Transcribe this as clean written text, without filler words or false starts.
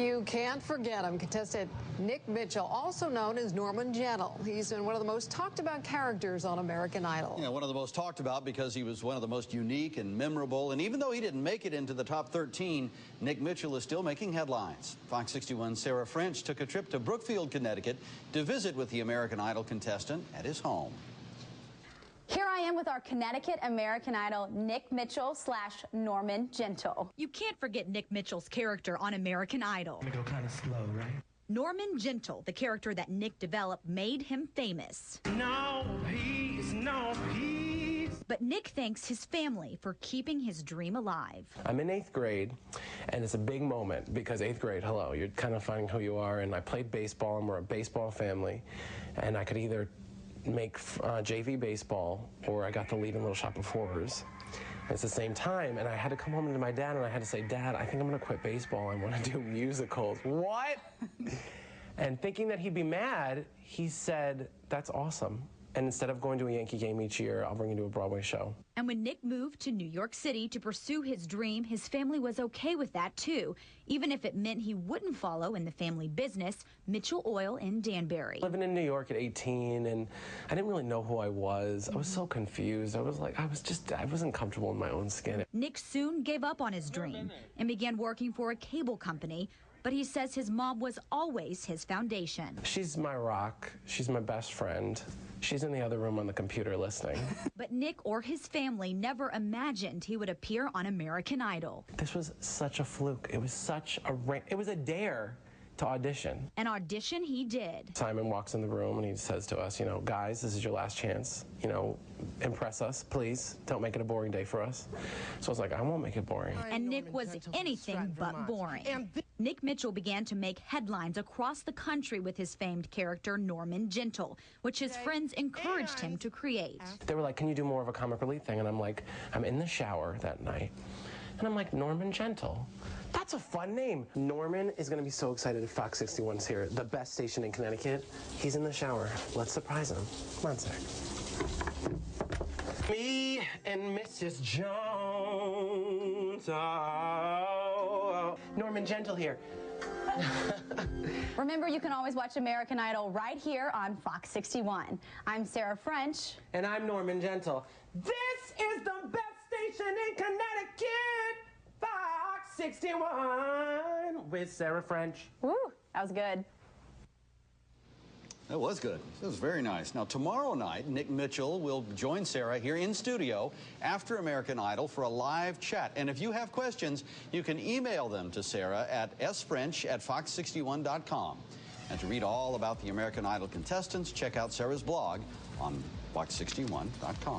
You can't forget him. Contestant Nick Mitchell, also known as Normund Gentle. He's been one of the most talked about characters on American Idol. Yeah, one of the most talked about because he was one of the most unique and memorable. And even though he didn't make it into the top 13, Nick Mitchell is still making headlines. Fox 61's Sarah French took a trip to Brookfield, Connecticut to visit with the American Idol contestant at his home. Here I am with our Connecticut American Idol Nick Mitchell / Normund Gentle. You can't forget Nick Mitchell's character on American Idol. I'm gonna go kind of slow, right? Normund Gentle, the character that Nick developed, made him famous. No peace, no peace. But Nick thanks his family for keeping his dream alive. I'm in 8th grade, and it's a big moment because 8th grade, hello, you're kind of finding who you are, and I played baseball, and we're a baseball family, and I could either make JV baseball, or I got to lead in Little Shop of Horrors. It's the same time, and I had to come home to my dad, and I had to say, Dad, I think I'm going to quit baseball. I want to do musicals. What? And thinking that he'd be mad, he said, that's awesome. And instead of going to a Yankee game each year, I'll bring you to a Broadway show. And when Nick moved to New York City to pursue his dream, his family was okay with that too, even if it meant he wouldn't follow in the family business, Mitchell Oil in Danbury. Living in New York at 18, and I didn't really know who I was. I was so confused. I wasn't comfortable in my own skin. Nick soon gave up on his dream and began working for a cable company. But he says his mom was always his foundation. She's my rock. She's my best friend. She's in the other room on the computer listening. But Nick or his family never imagined he would appear on American Idol. This was such a fluke. It was it was a dare to audition. An audition he did. Simon walks in the room and he says to us, you know, guys, this is your last chance. You know, impress us, please. Don't make it a boring day for us. So I was like, I won't make it boring. And Nick was anything but boring. Nick Mitchell began to make headlines across the country with his famed character, Normund Gentle, which his friends encouraged him to create. They were like, can you do more of a comic relief thing? And I'm like, I'm in the shower that night. And I'm like, Normund Gentle. That's a fun name. Norman is going to be so excited if Fox 61's here, the best station in Connecticut. He's in the shower. Let's surprise him. Come on, sir. Me and Mrs. Jones. Oh, Normund Gentle here. Remember, you can always watch American Idol right here on Fox 61. I'm Sarah French. And I'm Normund Gentle. This is the best station in Connecticut, Fox 61, with Sarah French. Woo, that was good. That was good. That was very nice. Now, tomorrow night, Nick Mitchell will join Sarah here in studio after American Idol for a live chat. And if you have questions, you can email them to Sarah at sfrench@fox61.com. And to read all about the American Idol contestants, check out Sarah's blog on fox61.com.